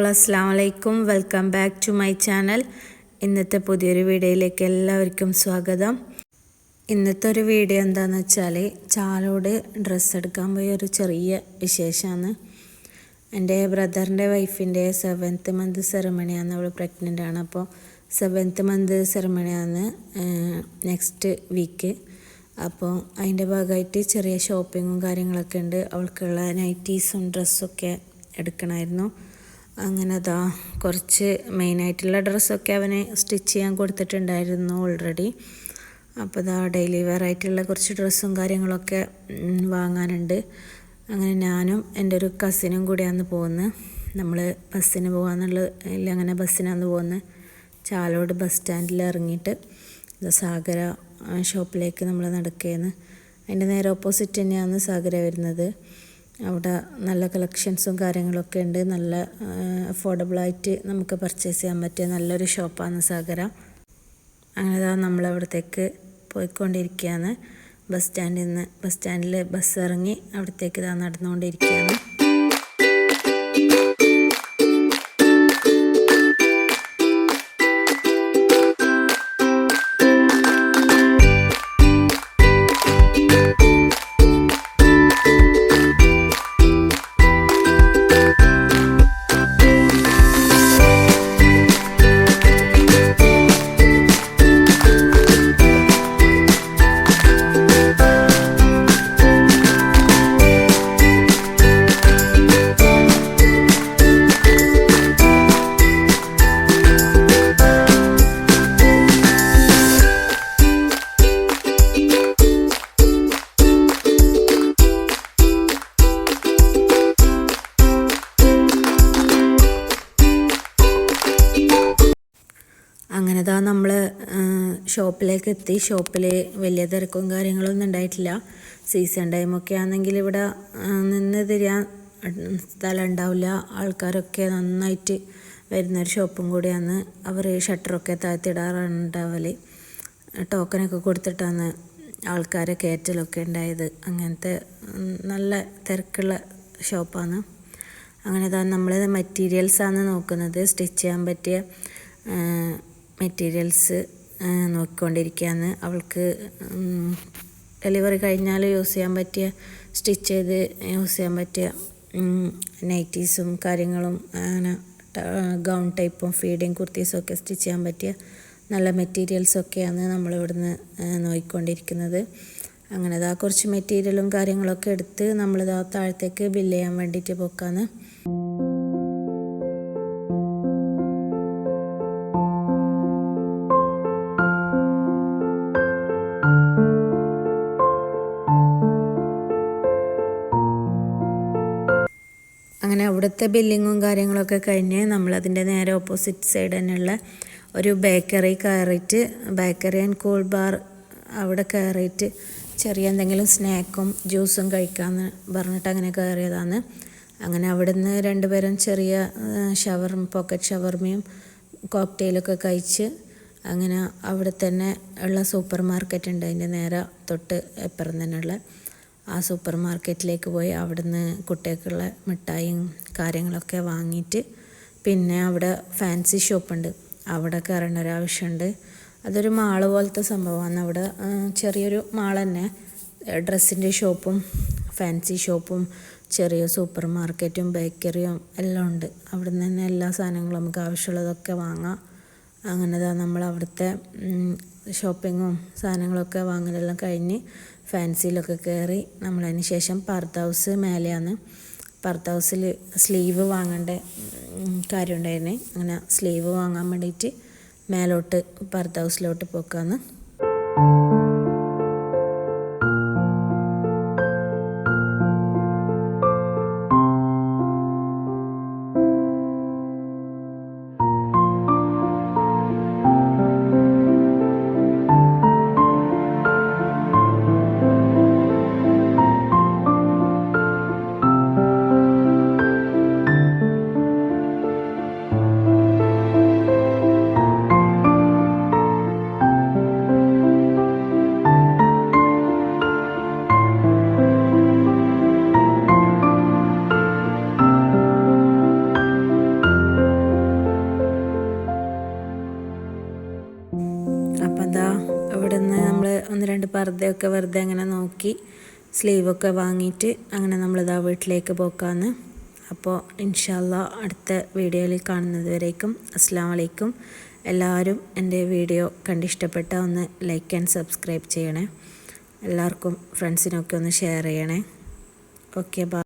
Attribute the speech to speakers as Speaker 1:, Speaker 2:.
Speaker 1: അസ്സലാമു അലൈക്കും. Welcome back to my channel. ഇന്നത്തെ പുതിയൊരു വീഡിയോയിലേക്ക് എല്ലാവർക്കും സ്വാഗതം. ഇന്നത്തെ ഒരു വീഡിയോ എന്താണെന്ന് വെച്ചാൽ ചാലോട് ഡ്രസ്സ് എടുക്കാൻ പോയ ഒരു ചെറിയ വിശേഷമാണ്. എൻ്റെ ബ്രദറിൻ്റെ വൈഫിൻ്റെ 7th മന്ത് സെറമണിയാണ്. അവൾ പ്രഗ്നൻ്റ് ആണ്. അപ്പോൾ 7th മന്ത് സെറമണിയാണ് നെക്സ്റ്റ് വീക്ക്. അപ്പോൾ അതിൻ്റെ ഭാഗമായിട്ട് ചെറിയ ഷോപ്പിങ്ങും കാര്യങ്ങളൊക്കെ ഉണ്ട്. അവൾക്കുള്ള നൈറ്റീസും ഡ്രസ്സൊക്കെ എടുക്കണമായിരുന്നു. അങ്ങനെ അതാ കുറച്ച് മെയിനായിട്ടുള്ള ഡ്രസ്സൊക്കെ അവന് സ്റ്റിച്ച് ചെയ്യാൻ കൊടുത്തിട്ടുണ്ടായിരുന്നു ഓൾറെഡി. അപ്പോൾ ഇതാ ഡെയിലി വെയർ ആയിട്ടുള്ള കുറച്ച് ഡ്രസ്സും കാര്യങ്ങളൊക്കെ വാങ്ങാനുണ്ട്. അങ്ങനെ ഞാനും എൻ്റെ ഒരു കസിനും കൂടിയാണ് പോകുന്നത്. നമ്മൾ ബസ്സിന് പോകാമെന്നുള്ള അങ്ങനെ ബസ്സിനാണ് പോകുന്നത്. ചാലോട് ബസ് സ്റ്റാൻഡിൽ ഇറങ്ങിയിട്ട് സാഗര ഷോപ്പിലേക്ക് നമ്മൾ നടക്കുകയാണ്. അതിൻ്റെ നേരെ ഓപ്പോസിറ്റ് തന്നെയാണ് സാഗര വരുന്നത്. അവിടെ നല്ല കളക്ഷൻസും കാര്യങ്ങളൊക്കെ ഉണ്ട്. നല്ല അഫോർഡബിളായിട്ട് നമുക്ക് പർച്ചേസ് ചെയ്യാൻ പറ്റിയ നല്ലൊരു ഷോപ്പാണ് സാഗര. അങ്ങനെ നമ്മളവിടത്തേക്ക് പോയിക്കൊണ്ടിരിക്കുകയാണ്. ബസ് സ്റ്റാൻഡിൽ ബസ് ഇറങ്ങി അവിടത്തേക്ക് നടന്നുകൊണ്ടിരിക്കുകയാണ്. അങ്ങനെ നമ്മൾ ഷോപ്പിലേക്ക് എത്തി. ഷോപ്പിൽ വലിയ തിരക്കും കാര്യങ്ങളൊന്നും ഉണ്ടായിട്ടില്ല. സീസൺ ടൈമൊക്കെ ആണെങ്കിൽ ഇവിടെ നിന്ന് തിരിയാൻ സ്ഥലം ഉണ്ടാവില്ല. ആൾക്കാരൊക്കെ നന്നായിട്ട് വരുന്നൊരു ഷോപ്പും കൂടിയാണ്. അവർ ഷട്ടറൊക്കെ താഴ്ത്തിയിടാറുണ്ടാവൽ. ടോക്കനൊക്കെ കൊടുത്തിട്ടാണ് ആൾക്കാരെ കയറ്റലൊക്കെ ഉണ്ടായത്. അങ്ങനത്തെ നല്ല തിരക്കുള്ള ഷോപ്പാണ്. അങ്ങനെ നമ്മൾ മെറ്റീരിയൽസാണ് നോക്കുന്നത്. സ്റ്റിച്ച് ചെയ്യാൻ പറ്റിയ മെറ്റീരിയൽസ് നോക്കിക്കൊണ്ടിരിക്കുകയാണ്. അവൾക്ക് ഡെലിവറി കഴിഞ്ഞാൽ യൂസ് ചെയ്യാൻ പറ്റിയ സ്റ്റിച്ച് ചെയ്ത് യൂസ് ചെയ്യാൻ പറ്റിയ നൈറ്റീസും കാര്യങ്ങളും അങ്ങനെ ഗൗൺ ടൈപ്പും ഫീഡിങ് കുർത്തീസും ഒക്കെ സ്റ്റിച്ച് ചെയ്യാൻ പറ്റിയ നല്ല മെറ്റീരിയൽസൊക്കെയാണ് നമ്മളിവിടുന്ന് നോക്കിക്കൊണ്ടിരിക്കുന്നത്. അങ്ങനെ കുറച്ച് മെറ്റീരിയലും കാര്യങ്ങളൊക്കെ എടുത്ത് നമ്മളിതാ താഴത്തേക്ക് ബില്ല് ചെയ്യാൻ വേണ്ടിയിട്ട് പോക്കാണ്. അങ്ങനെ അവിടുത്തെ ബില്ലിങ്ങും കാര്യങ്ങളൊക്കെ കഴിഞ്ഞ് നമ്മളതിൻ്റെ നേരെ ഓപ്പോസിറ്റ് സൈഡ് തന്നെയുള്ള ഒരു ബേക്കറി കയറിയിട്ട് ബേക്കറി ആൻഡ് കൂൾ ബാർ അവിടെ കയറിയിട്ട് ചെറിയ എന്തെങ്കിലും സ്നാക്കും ജ്യൂസും കഴിക്കാമെന്ന് പറഞ്ഞിട്ട് അങ്ങനെ കയറിയതാണ്. അങ്ങനെ അവിടുന്ന് രണ്ടുപേരും ചെറിയ പോക്കറ്റ് ഷവർമയും കോക്ടെയിലൊക്കെ കഴിച്ച് അങ്ങനെ അവിടെ തന്നെ ഉള്ള സൂപ്പർ മാർക്കറ്റ് ഉണ്ട്. അതിൻ്റെ നേരെ തൊട്ട് എപ്പുറം തന്നെയുള്ള ആ സൂപ്പർ മാർക്കറ്റിലേക്ക് പോയി അവിടുന്ന് കുട്ടികൾക്കുള്ള മിഠായിയും കാര്യങ്ങളൊക്കെ വാങ്ങിയിട്ട് പിന്നെ അവിടെ ഫാൻസി ഷോപ്പുണ്ട്. അവിടെ കയറേണ്ട ഒരാവശ്യമുണ്ട്. അതൊരു മാള് പോലത്തെ സംഭവമാണ്. അവിടെ ചെറിയൊരു മാൾ തന്നെ. ഡ്രസ്സിൻ്റെ ഷോപ്പും ഫാൻസി ഷോപ്പും ചെറിയ സൂപ്പർ മാർക്കറ്റും ബേക്കറിയും എല്ലാം ഉണ്ട്. അവിടെ നിന്ന് തന്നെ എല്ലാ സാധനങ്ങളും നമുക്ക് ആവശ്യമുള്ളതൊക്കെ വാങ്ങാം. അങ്ങനെ നമ്മൾ അവിടുത്തെ ഷോപ്പിങ്ങും സാധനങ്ങളൊക്കെ വാങ്ങലെല്ലാം കഴിഞ്ഞ് ഫാൻസിയിലൊക്കെ കയറി നമ്മളതിന് ശേഷം പർദ ഹൗസ് മേലെയാണ്. പർദ ഹൗസിൽ സ്ലീവ് വാങ്ങേണ്ട കാര്യമുണ്ടായിരുന്നു. അങ്ങനെ സ്ലീവ് വാങ്ങാൻ വേണ്ടിയിട്ട് മേലോട്ട് പർദ ഹൗസിലോട്ട് പോക്കാന്ന്. 2 പർദ്ദയൊക്കെ വെറുതെ അങ്ങനെ നോക്കി സ്ലീവൊക്കെ വാങ്ങിയിട്ട് അങ്ങനെ നമ്മളിതാ വീട്ടിലേക്ക് പോക്കാന്ന്. അപ്പോൾ ഇൻഷാ അല്ലാഹ് അടുത്ത വീഡിയോയിൽ കാണുന്നത് വരേക്കും അസ്സലാമു അലൈക്കും. എല്ലാവരും എൻ്റെ വീഡിയോ കണ്ടിഷ്ടപ്പെട്ടാൽ ഒന്ന് ലൈക്ക് ആൻഡ് സബ്സ്ക്രൈബ് ചെയ്യണേ. എല്ലാവർക്കും ഫ്രണ്ട്സിനൊക്കെ ഒന്ന് ഷെയർ ചെയ്യണേ. Okay, by.